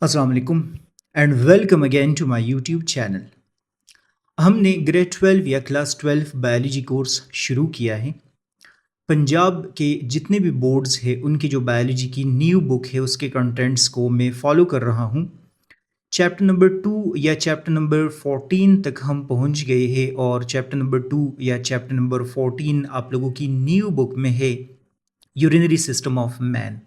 अस्सलाम वालेकुम and welcome again to my YouTube channel. हमने ग्रेड 12 या क्लास 12 बायोलॉजी कोर्स शुरू किया है। पंजाब के जितने भी बोर्ड्स हैं उनकी जो बायोलॉजी की न्यू बुक है उसके कंटेंट्स को मैं फॉलो कर रहा हूँ। चैप्टर नंबर 2 या चैप्टर नंबर 14 तक हम पहुँच गए हैं और चैप्टर नंबर 2 या चैप्टर नंबर 14 आप लोगों की न्यू बुक में है urinary system of man.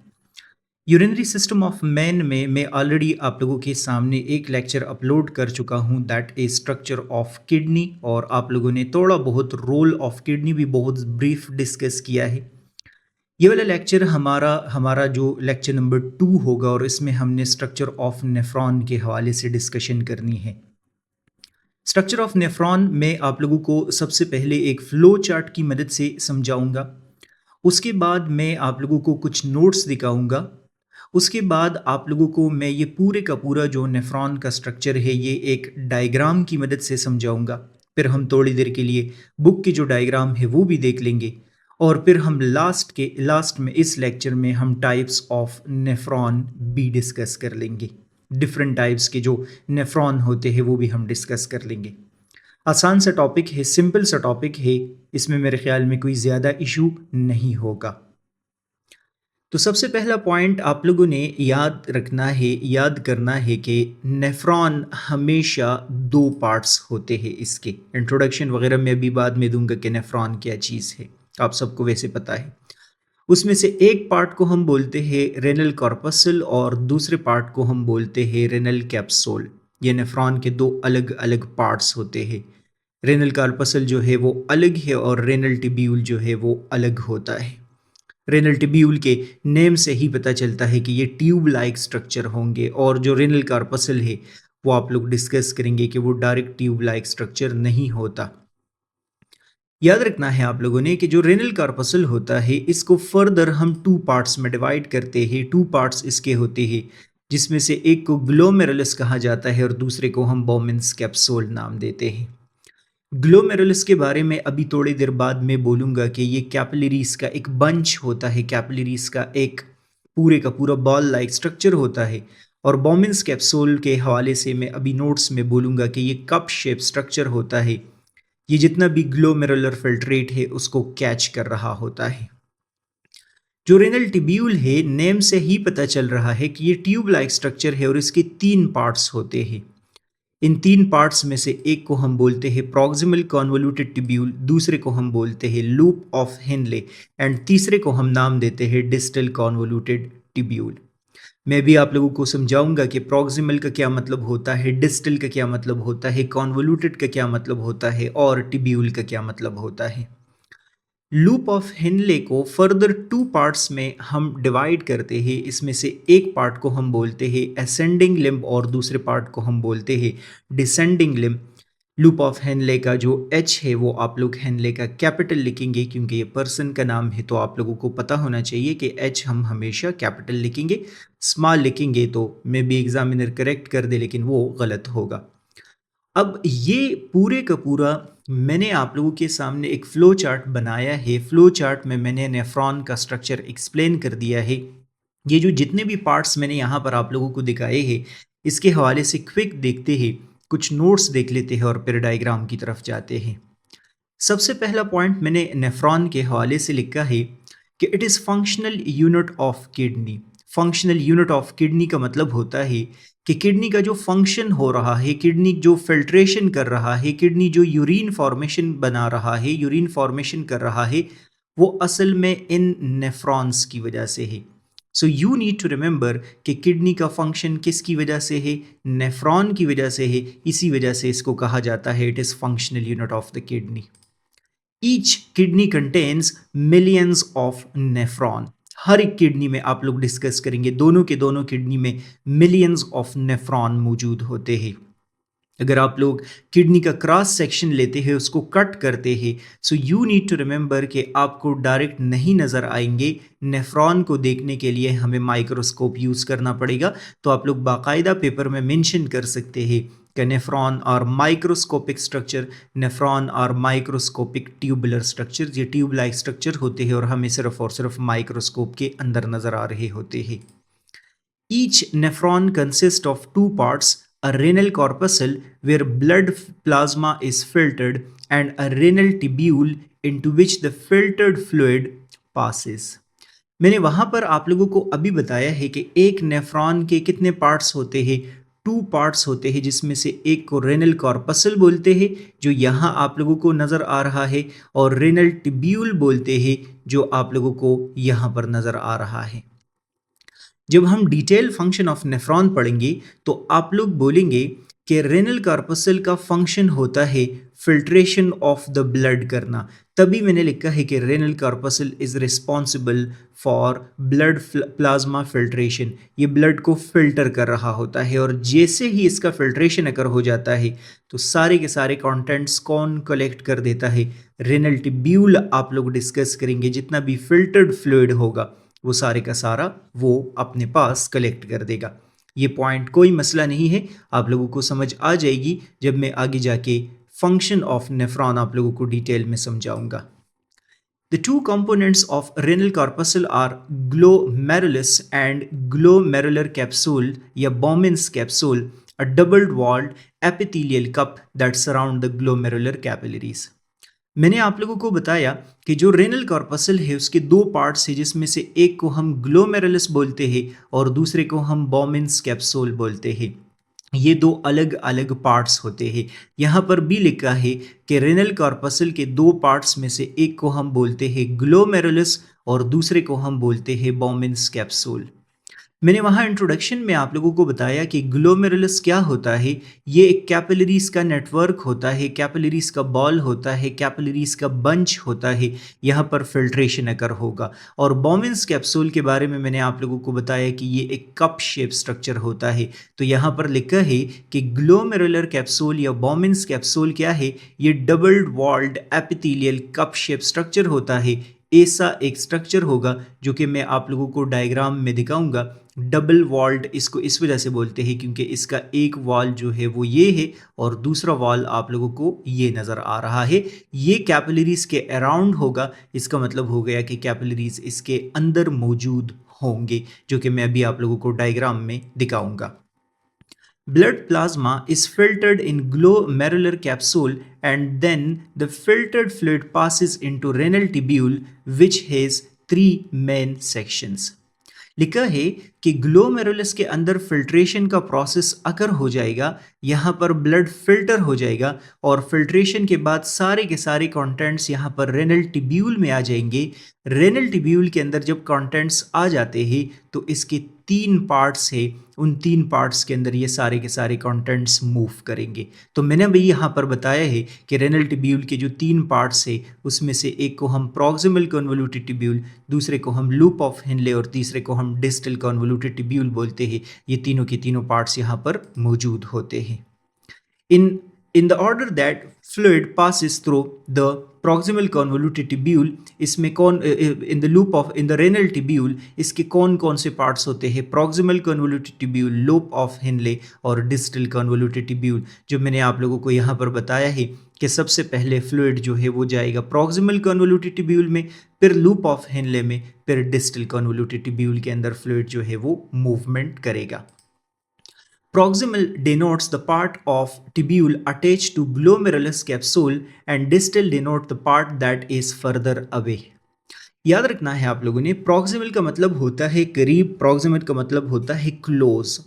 Urinary system of man में मैं ऑलरेडी आप लोगों के सामने एक लेक्चर अपलोड कर चुका हूं that is structure of kidney, और आप लोगों ने थोड़ा बहुत रोल ऑफ किडनी भी बहुत ब्रीफ डिस्कस किया है। ये वाला लेक्चर हमारा हमारा जो लेक्चर नंबर 2 होगा और इसमें हमने स्ट्रक्चर ऑफ नेफ्रॉन के हवाले से डिस्कशन करनी है। स्ट्रक्चर ऑफ नेफ्रॉन में आप लोगों को सबसे पहले एक फ्लो चार्ट की मदद से समझाऊंगा। उसके बाद मैं आप लोगों को कुछ नोट्स दिखाऊंगा। उसके बाद आप लोगों को मैं ये पूरे का पूरा जो नेफ्रॉन का स्ट्रक्चर है ये एक डायग्राम की मदद से समझाऊंगा। फिर हम थोड़ी देर के लिए बुक की जो डायग्राम है वो भी देख लेंगे और फिर हम लास्ट में इस लेक्चर में हम टाइप्स ऑफ नेफ्रॉन भी डिस्कस कर लेंगे। डिफरेंट टाइप्स के जो नेफ्रॉन होते हैं वो भी हम डिस्कस कर लेंगे। आसान सा टॉपिक है, सिंपल सा टॉपिक है, इसमें मेरे ख्याल में कोई ज़्यादा इशू नहीं होगा। तो सबसे पहला पॉइंट आप लोगों ने याद करना है कि नेफ्रॉन हमेशा दो पार्ट्स होते हैं। इसके इंट्रोडक्शन वगैरह मैं अभी बाद में दूंगा कि नेफ्रॉन क्या चीज़ है, आप सबको वैसे पता है। उसमें से एक पार्ट को हम बोलते हैं रेनल कॉर्पसल और दूसरे पार्ट को हम बोलते हैं रेनल कैप्सूल। ये नेफ्रॉन के दो अलग अलग पार्ट्स होते हैं। रेनल कॉर्पसल जो है वो अलग है और रेनल टिब्यूल जो है वो अलग होता है। रेनल टिब्यूल के नेम से ही पता चलता है कि ये ट्यूब लाइक स्ट्रक्चर होंगे, और जो रेनल कार्पसल है वो आप लोग डिस्कस करेंगे कि वो डायरेक्ट ट्यूब लाइक स्ट्रक्चर नहीं होता। याद रखना है आप लोगों ने कि जो रेनल कार्पसल होता है इसको फर्दर हम टू पार्ट्स में डिवाइड करते हैं। टू पार्ट्स इसके होते हैं जिसमें से एक को ग्लोमेरुलस कहा जाता है और दूसरे को हम बोमेंस कैप्सूल नाम देते हैं। ग्लोमेरुलस के बारे में अभी थोड़ी देर बाद मैं बोलूँगा कि ये कैपिलरीज का एक बंच होता है, कैपिलरीज का एक पूरे का पूरा बॉल लाइक स्ट्रक्चर होता है। और बोमेंस कैप्सूल के हवाले से मैं अभी नोट्स में बोलूँगा कि ये कप शेप स्ट्रक्चर होता है। ये जितना भी ग्लोमेरुलर फिल्ट्रेट है उसको कैच कर रहा होता है। जो रेनल टिब्यूल है नेम से ही पता चल रहा है कि ये ट्यूब लाइक स्ट्रक्चर है और इसके तीन पार्ट्स होते हैं। इन तीन पार्ट्स में से एक को हम बोलते हैं प्रॉक्सिमल कॉन्वोल्यूटेड टिब्यूल, दूसरे को हम बोलते हैं लूप ऑफ हेनले एंड तीसरे को हम नाम देते हैं डिस्टल कॉन्वोल्यूटेड टिब्यूल। मैं भी आप लोगों को समझाऊंगा कि प्रॉक्सिमल का क्या मतलब होता है, डिस्टल का क्या मतलब होता है, कॉन्वोल्यूटेड का क्या मतलब होता है और टिब्यूल का क्या मतलब होता है। लूप ऑफ हेनले को फर्दर टू पार्ट्स में हम डिवाइड करते हैं। इसमें से एक पार्ट को हम बोलते हैं असेंडिंग लिम्ब और दूसरे पार्ट को हम बोलते हैं descending limb. Loop of Henley का जो एच है वो आप लोग हेनले का कैपिटल लिखेंगे क्योंकि ये पर्सन का नाम है, तो आप लोगों को पता होना चाहिए कि एच हम हमेशा कैपिटल लिखेंगे। स्मॉल लिखेंगे तो मे बी एग्जामिनर करेक्ट कर दे लेकिन वो गलत होगा। अब ये पूरे का पूरा मैंने आप लोगों के सामने एक फ्लो चार्ट बनाया है। फ्लो चार्ट में मैंने नेफ्रॉन का स्ट्रक्चर एक्सप्लेन कर दिया है। ये जो जितने भी पार्ट्स मैंने यहाँ पर आप लोगों को दिखाए हैं इसके हवाले से क्विक देखते हैं, कुछ नोट्स देख लेते हैं और फिर डायग्राम की तरफ जाते हैं। सबसे पहला पॉइंट मैंने नेफ्रॉन के हवाले से लिखा है कि it is functional unit of kidney. Functional unit of kidney का मतलब होता है कि किडनी का जो फंक्शन हो रहा है, किडनी जो फिल्ट्रेशन कर रहा है, किडनी जो यूरिन फॉर्मेशन बना रहा है, यूरिन फॉर्मेशन कर रहा है, वो असल में इन नेफ्रॉन्स की वजह से है। So you need to remember कि किडनी का फंक्शन किसकी वजह से है, नेफ्रॉन की वजह से है। इसी वजह से इसको कहा जाता है it is functional unit of the kidney. Each kidney contains millions of nephron. हर एक किडनी में आप लोग डिस्कस करेंगे, दोनों के दोनों किडनी में मिलियंस ऑफ नेफ्रॉन मौजूद होते हैं। अगर आप लोग किडनी का क्रॉस सेक्शन लेते हैं, उसको कट करते हैं, so you need to remember कि आपको डायरेक्ट नहीं नज़र आएंगे। नेफ्रॉन को देखने के लिए हमें माइक्रोस्कोप यूज़ करना पड़ेगा। तो आप लोग बाकायदा पेपर में मेंशन कर सकते हैं कि नेफ्रॉन और माइक्रोस्कोपिक स्ट्रक्चर, नेफ्रॉन और माइक्रोस्कोपिक ट्यूबुलर स्ट्रक्चर, ये ट्यूब लाइक स्ट्रक्चर होते हैं और हमें सिर्फ और सिर्फ माइक्रोस्कोप के अंदर नज़र आ रहे होते हैं। Each nephron consists of two parts, a renal corpuscle where blood plasma is filtered and a renal tubule into which the filtered fluid passes. मैंने वहां पर आप लोगों को अभी बताया है कि एक नेफ्रॉन के कितने पार्ट्स होते हैं, टू पार्ट्स होते हैं, जिसमें से एक को रेनल कॉर्पसल बोलते हैं जो यहाँ आप लोगों को नज़र आ रहा है, और रेनल टिब्यूल बोलते हैं जो आप लोगों को यहाँ पर नज़र आ रहा है। जब हम डिटेल फंक्शन ऑफ नेफ्रॉन पढ़ेंगे तो आप लोग बोलेंगे कि रेनल कॉर्पसल का फंक्शन होता है फिल्ट्रेशन ऑफ द ब्लड करना। तभी मैंने लिखा है कि renal corpuscle is responsible for blood plasma filtration. ये ब्लड को फिल्टर कर रहा होता है, और जैसे ही इसका फिल्ट्रेशन अगर हो जाता है तो सारे के सारे कंटेंट्स कौन कलेक्ट कर देता है? Renal tubule. आप लोग डिस्कस करेंगे जितना भी फिल्टर्ड फ्लूइड होगा वो सारे का सारा वो अपने पास कलेक्ट कर देगा। ये पॉइंट कोई मसला नहीं है, आप लोगों को समझ आ जाएगी जब मैं आगे जाके फंक्शन ऑफ नेफ्रॉन आप लोगों को डिटेल में समझाऊंगा। The two components of renal corpuscle are glomerulus and glomerular capsule या Bowman's capsule, a double-walled epithelial cup that surround the glomerular capillaries. मैंने आप लोगों को बताया कि जो रेनल कॉर्पसल है उसके दो पार्ट्स हैं, जिसमें से एक को हम ग्लोमेरुलस बोलते हैं और दूसरे को हम बॉमिन्स कैप्सूल बोलते हैं। ये दो अलग अलग पार्ट्स होते हैं। यहाँ पर भी लिखा है कि रेनल कॉर्पसल के दो पार्ट्स में से एक को हम बोलते हैं ग्लोमेरुलस और दूसरे को हम बोलते हैं बॉमिन्स कैप्सूल। मैंने वहाँ इंट्रोडक्शन में आप लोगों को बताया कि ग्लोमेरुलस क्या होता है। ये एक कैपिलरीज का नेटवर्क होता है, कैपिलरीज का बॉल होता है, कैपिलरीज का बंच होता है, यहाँ पर फिल्ट्रेशन अकर होगा। और बॉमिन्स कैप्सूल के बारे में मैंने आप लोगों को बताया कि ये एक कप शेप स्ट्रक्चर होता है। तो यहाँ पर लिखा है कि ग्लोमेरुलर कैप्सूल या बॉमिन्स कैप्सूल क्या है? ये doubled walled epithelial cup shape structure होता है। ऐसा एक स्ट्रक्चर होगा जो कि मैं आप लोगों को डायग्राम में दिखाऊंगा। डबल वॉल्ड इसको इस वजह से बोलते हैं क्योंकि इसका एक वॉल जो है वो ये है और दूसरा वॉल आप लोगों को ये नज़र आ रहा है। ये कैपिलरीज के अराउंड होगा, इसका मतलब हो गया कि कैपिलरीज इसके अंदर मौजूद होंगे, जो कि मैं अभी आप लोगों को डायग्राम में दिखाऊंगा। Blood plasma is filtered in glomerular capsule and then the filtered fluid passes into renal tubule which has three main sections. लिखा है कि ग्लोमेरुलस के अंदर फिल्ट्रेशन का प्रोसेस अगर हो जाएगा, यहाँ पर ब्लड फिल्टर हो जाएगा और फिल्ट्रेशन के बाद सारे के सारे कंटेंट्स यहाँ पर रेनल टिब्यूल में आ जाएंगे। रेनल टिब्यूल के अंदर जब कंटेंट्स आ जाते हैं तो इसके तीन पार्ट्स है, उन तीन पार्ट्स के अंदर ये सारे के सारे कंटेंट्स मूव करेंगे। तो मैंने भी यहाँ पर बताया है कि रेनल टिब्यूल के जो तीन पार्ट्स है उसमें से एक को हम प्रॉक्सिमल कन्वोल्यूटेड टिब्यूल, दूसरे को हम लूप ऑफ हेनले और तीसरे को हम डिस्टल कन्वोल्यूटेड टिब्यूल बोलते हैं। ये तीनों के तीनों पार्ट्स यहाँ पर मौजूद होते हैं। In the order that fluid passes through the proximal convoluted tubule, इसमें कौन in the loop of in the renal tubule इसके कौन कौन से पार्ट्स होते हैं? proximal convoluted tubule, loop of Henle और distal convoluted tubule। जो मैंने आप लोगों को यहाँ पर बताया है कि सबसे पहले फ्लूइड जो है वो जाएगा proximal convoluted tubule में, फिर loop of Henle में, फिर distal convoluted tubule के अंदर फ्लूइड जो है वो मूवमेंट करेगा। Proximal denotes the part of tubule attached to glomerulus capsule and distal denote the part that is further away। याद रखना है आप लोगों ने, proximal का मतलब होता है करीब, proximal का मतलब होता है क्लोज।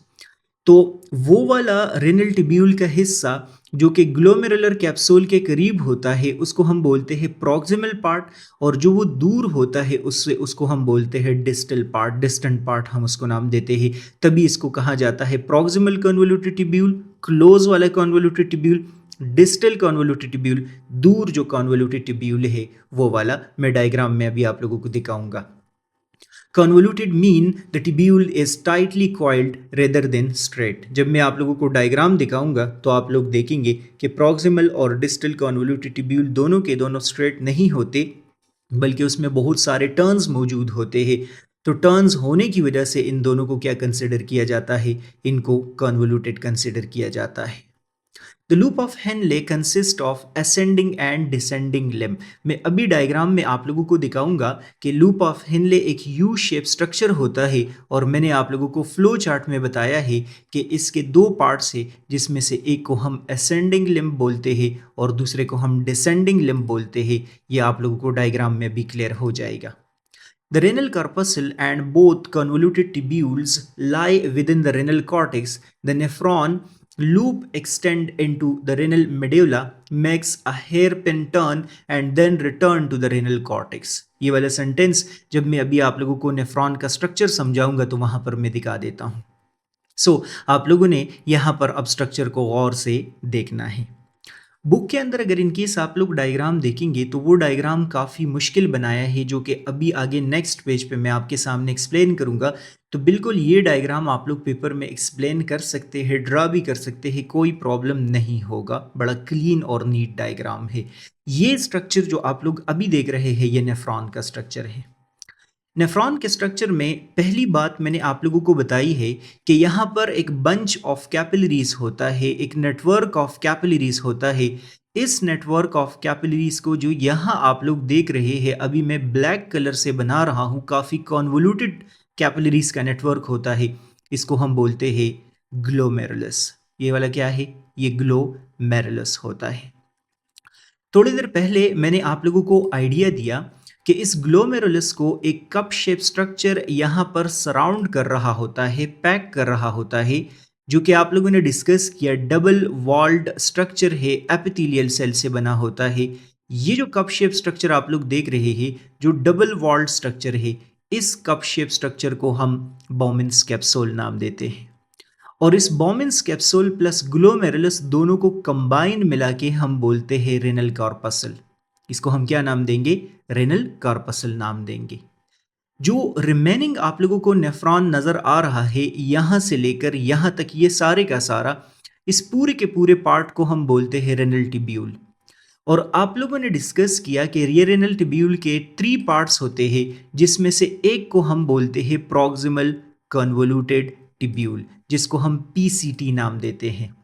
तो वो वाला रेनल टिब्यूल का हिस्सा जो कि ग्लोमेरुलर कैप्सूल के करीब होता है उसको हम बोलते हैं प्रॉक्सिमल पार्ट, और जो वो दूर होता है उससे उसको हम बोलते हैं डिस्टल पार्ट, डिस्टेंट पार्ट हम उसको नाम देते हैं। तभी इसको कहा जाता है प्रॉक्सिमल कन्वोल्यूटेड टिब्यूल, क्लोज वाला convoluted tubule, distal convoluted tubule, दूर जो कन्वोल्यूटेड टिब्यूल है वो वाला। मैं डायग्राम में अभी आप लोगों को दिखाऊंगा। Convoluted mean the tubule is tightly coiled rather than straight। जब मैं आप लोगों को डायग्राम दिखाऊंगा तो आप लोग देखेंगे कि प्रॉक्सिमल और डिस्टल कन्वोल्यूटेड ट्यूब्यूल दोनों के दोनों स्ट्रेट नहीं होते, बल्कि उसमें बहुत सारे टर्न्स मौजूद होते हैं। तो टर्न्स होने की वजह से इन दोनों को क्या कंसिडर किया जाता है? इनको कन्वोल्यूटेड कंसिडर किया जाता है। The loop of Henley consist of ascending and descending limb. मैं अभी डायग्राम में आप लोगों को दिखाऊंगा कि लूप ऑफ हेनले एक यू शेप स्ट्रक्चर होता है, और मैंने आप लोगों को फ्लो चार्ट में बताया है कि इसके दो पार्ट्स है, जिसमें से एक को हम असेंडिंग लिम्ब बोलते हैं और दूसरे को हम डिसेंडिंग लिम्ब बोलते हैं। ये आप लोगों को डायग्राम में भी क्लियर हो जाएगा। The renal corpuscle and both convoluted tubules lie within the renal cortex. The nephron loop extend into the renal medulla, makes a hairpin turn and then return to the renal cortex. ये वाला sentence जब मैं अभी आप लोगों को nephron का structure समझाऊंगा तो वहां पर मैं दिखा देता हूं। आप लोगों ने यहाँ पर अब स्ट्रक्चर को गौर से देखना है। बुक के अंदर अगर इनकेस आप लोग डायग्राम देखेंगे तो वो डायग्राम काफ़ी मुश्किल बनाया है, जो कि अभी आगे नेक्स्ट पेज पे मैं आपके सामने एक्सप्लेन करूँगा। तो बिल्कुल ये डायग्राम आप लोग पेपर में एक्सप्लेन कर सकते हैं, ड्रा भी कर सकते हैं, कोई प्रॉब्लम नहीं होगा। बड़ा क्लीन और नीट डायग्राम है। ये स्ट्रक्चर जो आप लोग अभी देख रहे हैं ये नेफ्रॉन का स्ट्रक्चर है। नेफ्रॉन के स्ट्रक्चर में पहली बात मैंने आप लोगों को बताई है कि यहाँ पर एक बंच ऑफ कैपिलरीज होता है, एक नेटवर्क ऑफ कैपिलरीज होता है। इस नेटवर्क ऑफ कैपिलरीज को जो यहाँ आप लोग देख रहे हैं, अभी मैं ब्लैक कलर से बना रहा हूँ, काफ़ी कॉन्वोल्यूटेड कैपिलरीज का नेटवर्क होता है। इसको हम बोलते हैं ग्लोमेरुलस। ये वाला क्या है? ये ग्लोमेरुलस होता है। थोड़ी देर पहले मैंने आप लोगों को आइडिया दिया कि इस ग्लोमेरुलस को एक कप शेप स्ट्रक्चर यहाँ पर सराउंड कर रहा होता है, पैक कर रहा होता है, जो कि आप लोगों ने डिस्कस किया डबल वॉल्ड स्ट्रक्चर है, एपिथेलियल सेल से बना होता है। ये जो कप शेप स्ट्रक्चर आप लोग देख रहे हैं, जो डबल वॉल्ड स्ट्रक्चर है, इस कप शेप स्ट्रक्चर को हम बॉमिन्स कैप्सूल नाम देते हैं। और इस बॉमिन्स कैप्सूल प्लस ग्लोमेरुलस दोनों को कंबाइन मिला के हम बोलते हैं रेनल कॉर्पसल। इसको हम क्या नाम देंगे? रेनल कॉर्पसल नाम देंगे। जो रिमेनिंग आप लोगों को नेफ्रॉन नजर आ रहा है यहां से लेकर यहां तक, ये सारे का सारा, इस पूरे के पूरे पार्ट को हम बोलते हैं रेनल टिब्यूल। और आप लोगों ने डिस्कस किया कि ये रेनल टिब्यूल के 3 पार्ट्स होते हैं, जिसमें से एक को हम बोलते हैं प्रॉक्सिमल कन्वोल्यूटेड टिब्यूल, जिसको हम पीसीटी नाम देते हैं।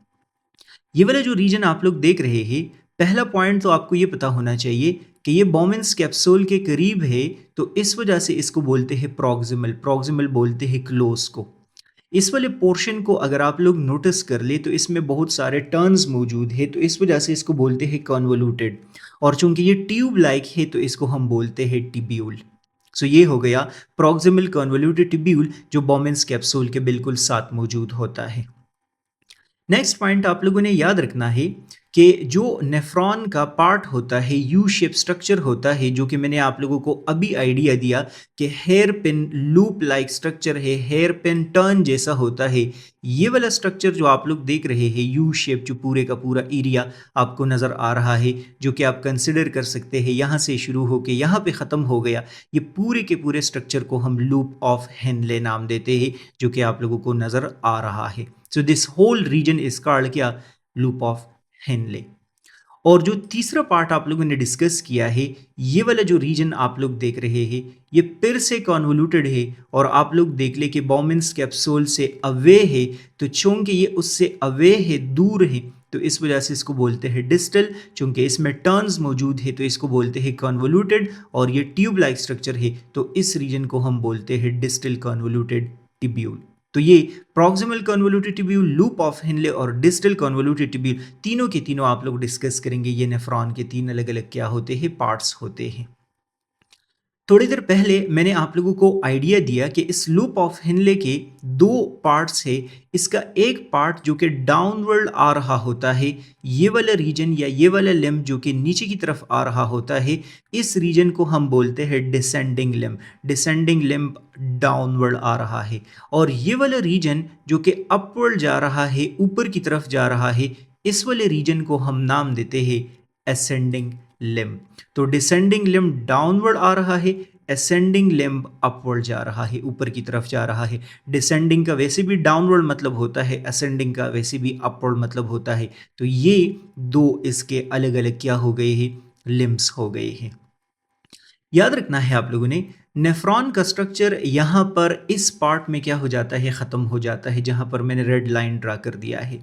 ये वाला जो रीजन आप लोग देख रहे हैं, पहला पॉइंट तो आपको ये पता होना चाहिए कि ये बॉमिन्स कैप्सूल के करीब है, तो इस वजह से इसको बोलते हैं प्रॉक्सिमल। प्रॉक्सिमल बोलते हैं क्लोज को। इस वाले पोर्शन को अगर आप लोग नोटिस कर ले तो इसमें बहुत सारे टर्न्स मौजूद है, तो इस वजह से इसको बोलते हैं कन्वोल्यूटेड। और चूंकि ये ट्यूब लाइक है तो इसको हम बोलते हैं टिब्यूल। ये हो गया प्रॉक्सिमल कन्वोल्यूटेड टिब्यूल, जो बॉमिन्स कैप्सूल के बिल्कुल साथ मौजूद होता है। नेक्स्ट पॉइंट आप लोगों ने याद रखना है कि जो नेफ्रॉन का पार्ट होता है, यू शेप स्ट्रक्चर होता है, जो कि मैंने आप लोगों को अभी आइडिया दिया कि hair pin loop like structure है, हेयर पिन टर्न जैसा होता है। ये वाला स्ट्रक्चर जो आप लोग देख रहे हैं, यू शेप, जो पूरे का पूरा एरिया आपको नज़र आ रहा है, जो कि आप कंसिडर कर सकते हैं यहाँ से शुरू होकर यहाँ पे ख़त्म हो गया, ये पूरे के पूरे स्ट्रक्चर को हम लूप ऑफ हेनले नाम देते हैं, जो कि आप लोगों को नज़र आ रहा है। So this whole region is called क्या? Loop of Henle. और जो तीसरा पार्ट आप लोगों ने डिस्कस किया है, ये वाला जो रीजन आप लोग देख रहे हैं, ये फिर से कॉन्वोल्यूटेड है, और आप लोग देख ले कि बॉमिन्स कैप्सूल से अवे है, तो चूंकि ये उससे अवे है, दूर है, तो इस वजह से इसको बोलते हैं डिस्टल। चूंकि इसमें टर्न्स मौजूद है तो इसको बोलते हैं कॉन्वोल्यूटेड, और ये ट्यूब लाइक स्ट्रक्चर है तो इस रीजन को हम बोलते हैं डिस्टल कॉन्वोल्यूटेड टिब्यूल। तो ये proximal convoluted tubule, loop of Henle और डिस्टल कन्वोल्यूटेड टिब्यूल, तीनों के तीनों आप लोग डिस्कस करेंगे। ये नेफ्रॉन के 3 अलग अलग क्या होते हैं? पार्ट्स होते हैं। थोड़ी देर पहले मैंने आप लोगों को आइडिया दिया कि इस लूप ऑफ हेनले के 2 पार्ट्स है। इसका एक पार्ट जो कि डाउनवर्ड आ रहा होता है, ये वाला रीजन या ये वाला लिम्ब जो कि नीचे की तरफ आ रहा होता है, इस रीजन को हम बोलते हैं descending limb. Descending limb downward आ रहा है। और ये वाला रीजन जो कि अपवर्ड जा रहा है, ऊपर की तरफ जा रहा है, इस वाले रीजन को हम नाम देते हैं असेंडिंग लिम्ब। तो डिसेंडिंग लिम्ब डाउनवर्ड आ रहा है, असेंडिंग लिम्ब अपवर्ड जा रहा है, ऊपर की तरफ जा रहा है। डिसेंडिंग का वैसे भी डाउनवर्ड मतलब होता है, असेंडिंग का वैसे भी अपवर्ड मतलब होता है। तो ये 2 इसके अलग अलग क्या हो गए हैं? लिम्ब्स हो गए हैं। याद रखना है आप लोगों ने, नेफ्रॉन का स्ट्रक्चर यहाँ पर इस पार्ट में क्या हो जाता है? ख़त्म हो जाता है, जहाँ पर मैंने रेड लाइन ड्रा कर दिया है।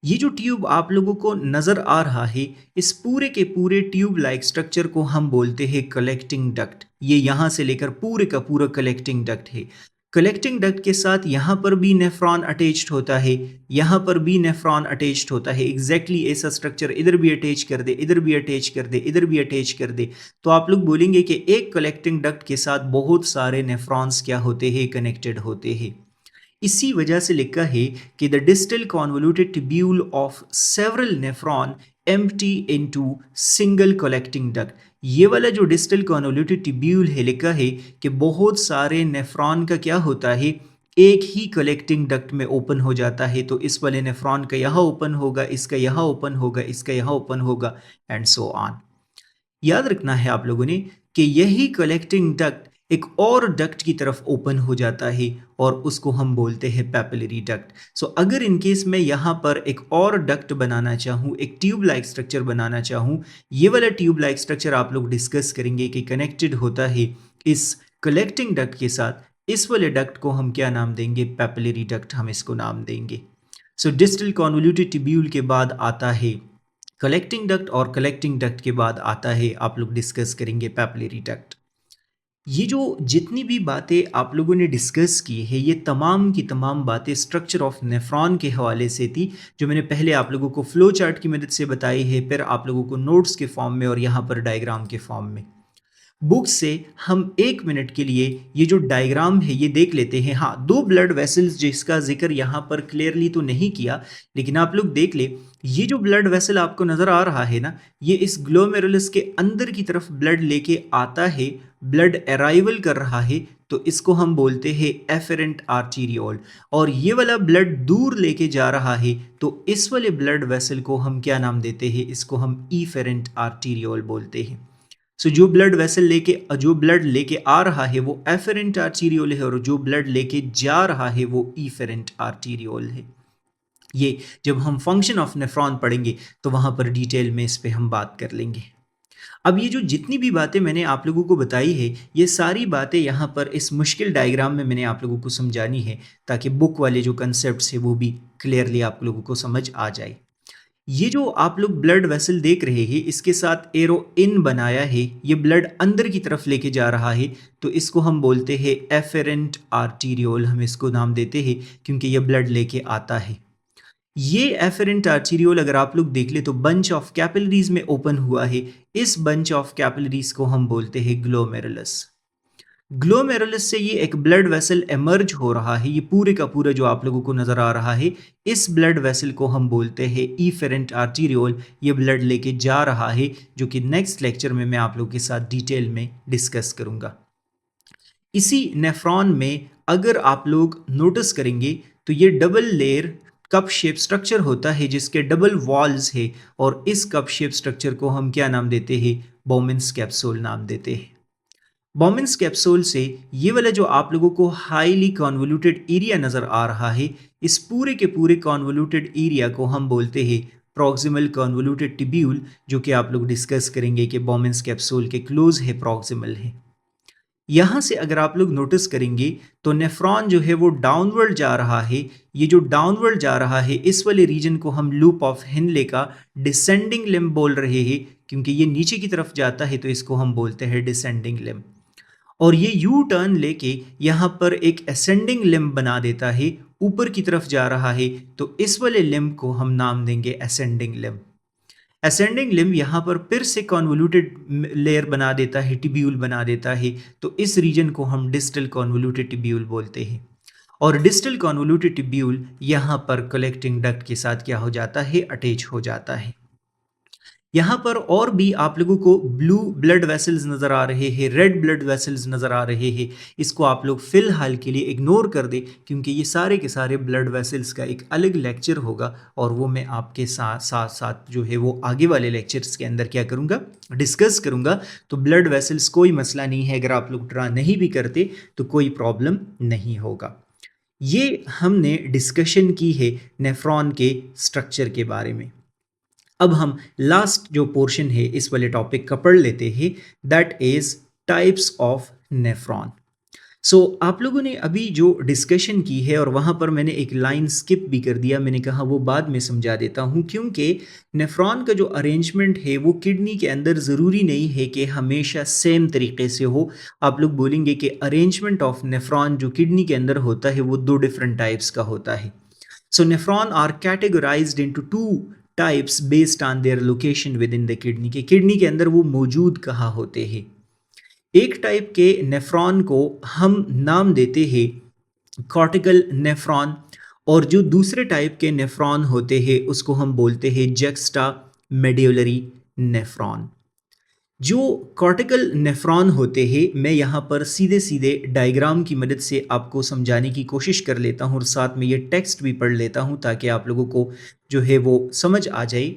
ये जो ट्यूब आप लोगों को नज़र आ रहा है, इस पूरे के पूरे ट्यूब लाइक स्ट्रक्चर को हम बोलते हैं कलेक्टिंग डक्ट। ये यहाँ से लेकर पूरे का पूरा कलेक्टिंग डक्ट है। कलेक्टिंग डक्ट के साथ यहाँ पर भी नेफ्रॉन अटैच्ड होता है, यहाँ पर भी नेफ्रॉन अटैच्ड होता है। एग्जैक्टली ऐसा स्ट्रक्चर इधर भी अटैच कर दे, इधर भी अटैच कर दे, इधर भी अटैच कर दे, तो आप लोग बोलेंगे कि एक कलेक्टिंग डक्ट के साथ बहुत सारे नेफ्रॉन्स क्या होते हैं, कनेक्टेड होते हैं। इसी वजह से लिखा है कि the distal convoluted tubule of several nephron empty into single collecting duct. ये वाला जो डिस्टल कॉन्वोल्यूटेड ट्यूब्यूल है, लिखा है कि बहुत सारे नेफ्रॉन का क्या होता है, एक ही कलेक्टिंग डक्ट में ओपन हो जाता है। तो इस वाले नेफ्रॉन का यहाँ ओपन होगा, इसका यहाँ ओपन होगा, इसका यहाँ ओपन होगा, एंड सो ऑन। याद रखना है आप लोगों ने कि यही कलेक्टिंग डक्ट एक और डक्ट की तरफ ओपन हो जाता है और उसको हम बोलते हैं पैपिलरी डक्ट। सो अगर इन केस मैं यहाँ पर एक और डक्ट बनाना चाहूँ, एक ट्यूब लाइक स्ट्रक्चर बनाना चाहूँ, ये वाला ट्यूब लाइक स्ट्रक्चर आप लोग डिस्कस करेंगे कि कनेक्टेड होता है इस कलेक्टिंग डक्ट के साथ। इस वाले डक्ट को हम क्या नाम देंगे, पैपिलरी डक्ट हम इसको नाम देंगे। सो डिस्टल कॉन्वोल्यूटेड ट्यूब्यूल के बाद आता है कलेक्टिंग डक्ट, और कलेक्टिंग डक्ट के बाद आता है, आप लोग डिस्कस करेंगे, पैपिलरी डक्ट। ये जो जितनी भी बातें आप लोगों ने डिस्कस की है, ये तमाम की तमाम बातें स्ट्रक्चर ऑफ नेफ्रॉन के हवाले से थी, जो मैंने पहले आप लोगों को फ्लो चार्ट की मदद से बताई है, फिर आप लोगों को नोट्स के फॉर्म में और यहाँ पर डायग्राम के फॉर्म में। बुक से हम 1 मिनट के लिए ये जो डायग्राम है ये देख लेते हैं। हाँ, 2 ब्लड वेसल्स जिसका जिक्र यहाँ पर क्लियरली तो नहीं किया, लेकिन आप लोग देख ले, ये जो ब्लड वेसल आपको नज़र आ रहा है ना, ये इस ग्लोमेरुलस के अंदर की तरफ ब्लड लेके आता है, ब्लड अराइवल कर रहा है, तो इसको हम बोलते हैं एफेरेंट आर्टीरियोल। और ये वाला ब्लड दूर लेके जा रहा है, तो इस वाले ब्लड वेसल को हम क्या नाम देते हैं, इसको हम इफेरेंट आर्टीरियोल बोलते हैं। सो जो ब्लड लेके आ रहा है वो एफेरेंट आर्टीरियोल है, और जो ब्लड लेके जा रहा है वो इफेरेंट आर्टीरियोल है। ये जब हम फंक्शन ऑफ नेफ्रॉन पढ़ेंगे तो वहां पर डिटेल में इस पे हम बात कर लेंगे। अब ये जो जितनी भी बातें मैंने आप लोगों को बताई है, ये सारी बातें यहाँ पर इस मुश्किल डायग्राम में मैंने आप लोगों को समझानी है, ताकि बुक वाले जो कंसेप्ट्स है वो भी क्लियरली आप लोगों को समझ आ जाए। ये जो आप लोग ब्लड वेसल देख रहे हैं, इसके साथ एरो इन बनाया है, ये ब्लड अंदर की तरफ लेके जा रहा है, तो इसको हम बोलते हैं एफेरेंट आर्टीरियोल, हम इसको नाम देते हैं क्योंकि ये ब्लड लेके आता है। ये एफेरेंट आर्टीरियोल अगर आप लोग देख ले तो बंच ऑफ कैपिलरीज में ओपन हुआ है। इस बंच ऑफ कैपिलरीज को हम बोलते हैं ग्लोमेरुलस। ग्लोमेरुलस से ये एक ब्लड वेसल एमर्ज हो रहा है, ये पूरे का पूरा जो आप लोगों को नजर आ रहा है, इस ब्लड वेसल को हम बोलते हैं इफेरेंट आर्टीरियोल। ये ब्लड लेके जा रहा है, जो कि नेक्स्ट लेक्चर में मैं आप लोगों के साथ डिटेल में डिस्कस करूंगा। इसी नेफ्रॉन में अगर आप लोग नोटिस करेंगे तो ये double layer cup shape structure होता है, जिसके डबल वॉल्स है, और इस कप शेप स्ट्रक्चर को हम क्या नाम देते हैं, बोमेन्स कैप्सूल नाम देते हैं। बोमेन्स कैप्सूल से ये वाला जो आप लोगों को हाईली कॉन्वोल्यूटेड एरिया नज़र आ रहा है, इस पूरे के पूरे कॉन्वोल्यूटेड एरिया को हम बोलते हैं प्रॉक्सिमल कॉन्वोल्यूटेड ट्यूब्यूल, जो कि आप लोग डिस्कस करेंगे कि बोमेन्स कैप्सूल के क्लोज है, प्रॉक्सिमल है। यहाँ से अगर आप लोग नोटिस करेंगे तो नेफ्रॉन जो है वो डाउनवर्ड जा रहा है। ये जो डाउनवर्ड जा रहा है, इस वाले रीजन को हम लूप ऑफ हिनले का डिसेंडिंग लिम्ब बोल रहे हैं, क्योंकि ये नीचे की तरफ जाता है तो इसको हम बोलते हैं डिसेंडिंग लिम्ब। और ये यू टर्न लेके यहाँ पर एक असेंडिंग लिम्ब बना देता है, ऊपर की तरफ जा रहा है, तो इस वाले लिम्ब को हम नाम देंगे असेंडिंग लिम्ब। असेंडिंग लिम्ब यहाँ पर फिर से कॉन्वोल्यूटेड लेयर बना देता है, टिब्यूल बना देता है, तो इस रीजन को हम डिस्टल कॉन्वोल्यूटेड टिब्यूल बोलते हैं। और डिस्टल कॉन्वोल्यूटेड टिब्यूल यहाँ पर कलेक्टिंग डक्ट के साथ क्या हो जाता है, अटैच हो जाता है। यहाँ पर और भी आप लोगों को ब्लू ब्लड वेसल्स नज़र आ रहे हैं, रेड ब्लड वेसल्स नज़र आ रहे हैं। इसको आप लोग फ़िलहाल के लिए इग्नोर कर दें, क्योंकि ये सारे के सारे ब्लड वेसल्स का एक अलग लेक्चर होगा, और वो मैं आपके साथ साथ साथ जो है वो आगे वाले लेक्चर्स के अंदर क्या करूँगा, डिस्कस करूँगा। तो ब्लड वेसल्स कोई मसला नहीं है, अगर आप लोग ड्रा नहीं भी करते तो कोई प्रॉब्लम नहीं होगा। ये हमने डिस्कशन की है नेफ्रॉन के स्ट्रक्चर के बारे में। अब हम लास्ट जो पोर्शन है इस वाले टॉपिक का पढ़ लेते हैं, that is types of nephron. आप लोगों ने अभी जो डिस्कशन की है और वहाँ पर मैंने एक लाइन स्किप भी कर दिया, मैंने कहा वो बाद में समझा देता हूँ, क्योंकि नेफ्रॉन का जो अरेंजमेंट है वो किडनी के अंदर ज़रूरी नहीं है कि हमेशा सेम तरीके से हो। आप लोग बोलेंगे कि अरेंजमेंट ऑफ नेफ्रॉन जो किडनी के अंदर होता है वो दो डिफरेंट टाइप्स का होता है। So nephron are categorized into two types based on their location within the kidney, के किडनी के अंदर वो मौजूद कहाँ होते हैं। एक टाइप के नेफ्रॉन को हम नाम देते हैं कॉर्टिकल नेफ्रॉन, और जो दूसरे टाइप के नेफ्रॉन होते हैं उसको हम बोलते हैं जक्स्टा मेड्यूलरी नेफ्रॉन। जो कॉर्टिकल नेफ्रॉन होते हैं, मैं यहाँ पर सीधे सीधे डायग्राम की मदद से आपको समझाने की कोशिश कर लेता हूँ और साथ में ये टेक्स्ट भी पढ़ लेता हूँ ताकि आप लोगों को जो है वो समझ आ जाए।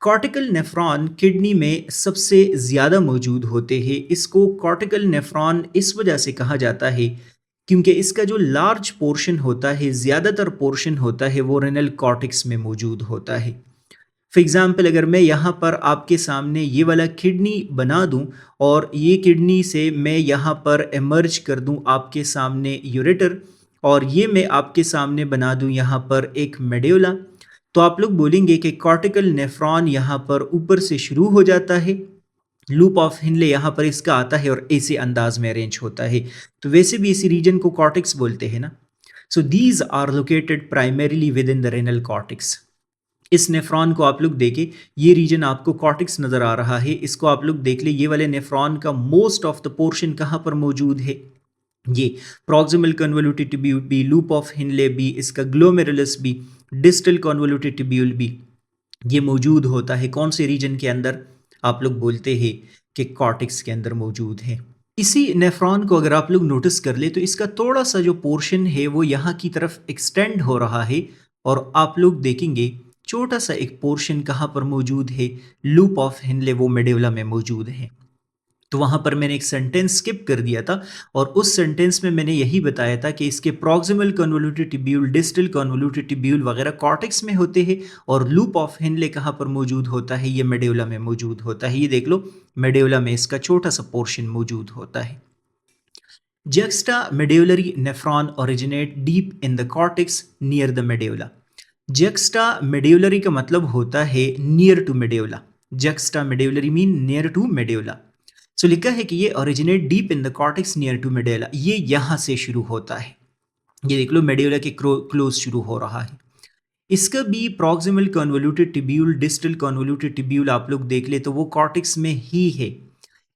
कॉर्टिकल नेफ्रॉन किडनी में सबसे ज़्यादा मौजूद होते हैं। इसको कॉर्टिकल नेफ्रॉन इस वजह से कहा जाता है क्योंकि इसका जो लार्ज पोर्शन होता है, ज़्यादातर पोर्शन होता है, वो रेनल कॉर्टेक्स में मौजूद होता है। फॉर एग्ज़ाम्पल, अगर मैं यहाँ पर आपके सामने ये वाला किडनी बना दूँ और ये किडनी से मैं यहाँ पर एमर्ज कर दूँ आपके सामने यूरेटर, और ये मैं आपके सामने बना दूँ यहाँ पर एक मेड्यूला, तो आप लोग बोलेंगे कि कॉर्टिकल नेफ्रॉन यहाँ पर ऊपर से शुरू हो जाता है, लूप ऑफ हिनले यहाँ पर इसका आता है और ऐसे अंदाज में अरेंज होता है। तो वैसे भी इसी रीजन को कॉर्टेक्स बोलते हैं ना। So these are located primarily within the renal cortex. इस नेफ्रॉन को आप लोग देखें, ये रीजन आपको कॉर्टेक्स नज़र आ रहा है, इसको आप लोग देख ले, ये वाले नेफ्रॉन का मोस्ट ऑफ द पोर्शन कहाँ पर मौजूद है, ये प्रॉक्सिमल कन्वोल्यूटेड ट्यूब्यूल बी, लूप ऑफ हिनले बी, इसका ग्लोमेरुलस बी, डिस्टल कन्वोल्यूटेड ट्यूब्यूल बी, ये मौजूद होता है कौन से रीजन के अंदर, आप लोग बोलते हैं कि कॉर्टेक्स के अंदर मौजूद है। इसी नेफ्रॉन को अगर आप लोग नोटिस कर ले तो इसका थोड़ा सा जो पोर्शन है वो यहाँ की तरफ एक्सटेंड हो रहा है, और आप लोग देखेंगे छोटा सा एक पोर्शन कहाँ पर मौजूद है, लूप ऑफ हिनले वो मेडुला में मौजूद है। तो वहाँ पर मैंने एक सेंटेंस स्किप कर दिया था, और उस सेंटेंस में मैंने यही बताया था कि इसके proximal convoluted tubule, distal convoluted tubule वगैरह कॉर्टेक्स में होते हैं, और लूप ऑफ हिनले कहाँ पर मौजूद होता है, ये मेडुला में मौजूद होता है। ये देख लो, मेडुला में इसका छोटा सा पोर्शन मौजूद होता है। Juxtamedullary nephron originate deep in the cortex near the medulla. Juxtamedullary का मतलब होता है near to medulla. Juxtamedullary mean near to medulla. So लिखा है कि ये originate deep in the cortex near to medulla, ये यहाँ से शुरू होता है। ये देख लो, मेडुला के क्लोज शुरू हो रहा है। इसका भी proximal convoluted tubule, distal convoluted tubule आप लोग देख ले तो वो कॉर्टेक्स में ही है,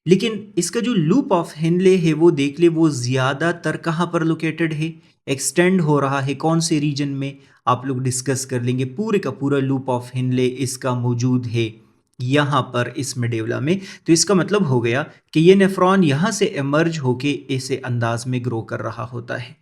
लेकिन इसका जो लूप ऑफ हिनले है वो देख ले, वो ज़्यादातर कहाँ पर लोकेटेड है, एक्सटेंड हो रहा है कौन से रीजन में, आप लोग डिस्कस कर लेंगे। पूरे का पूरा लूप ऑफ हिनले इसका मौजूद है यहाँ पर इस मेडुला में। तो इसका मतलब हो गया कि ये नेफ्रॉन यहाँ से एमर्ज होके ऐसे अंदाज में ग्रो कर रहा होता है।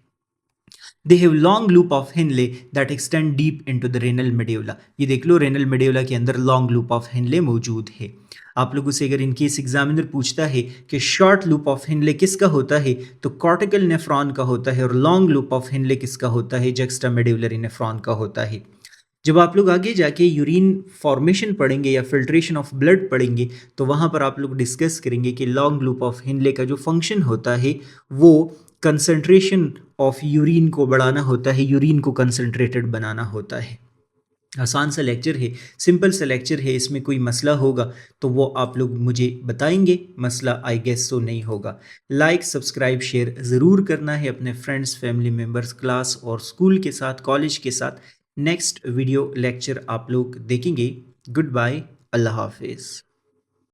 They have long loop of Henle that extend deep into the renal medulla. ये देख लो, रेनल मेडुला के अंदर लॉन्ग लूप ऑफ हिनले मौजूद है। आप लोगों से अगर इनकेस एग्जामिनर पूछता है कि शॉर्ट लूप ऑफ हिनले किसका होता है, तो कॉर्टिकल नेफ्रॉन का होता है, और लॉन्ग लूप ऑफ हिनले किसका होता है, जक्स्टा मेडुलरी नेफ्रॉन का होता है। जब आप लोग आगे जाके यूरिन फॉर्मेशन पढ़ेंगे या फिल्ट्रेशन ऑफ ब्लड पढ़ेंगे, तो वहाँ पर आप लोग डिस्कस करेंगे कि लॉन्ग लूप ऑफ हिनले का जो फंक्शन होता है वो कंसंट्रेशन ऑफ यूरिन को बढ़ाना होता है, यूरिन को कंसंट्रेटेड बनाना होता है। आसान सा लेक्चर है, सिंपल सा लेक्चर है, इसमें कोई मसला होगा तो वो आप लोग मुझे बताएंगे, मसला आई गेस तो नहीं होगा। लाइक, सब्सक्राइब, शेयर ज़रूर करना है अपने फ्रेंड्स, फैमिली मेम्बर्स, क्लास और स्कूल के साथ, कॉलेज के साथ। नेक्स्ट वीडियो लेक्चर आप लोग देखेंगे। गुड बाय, अल्लाह हाफिज़।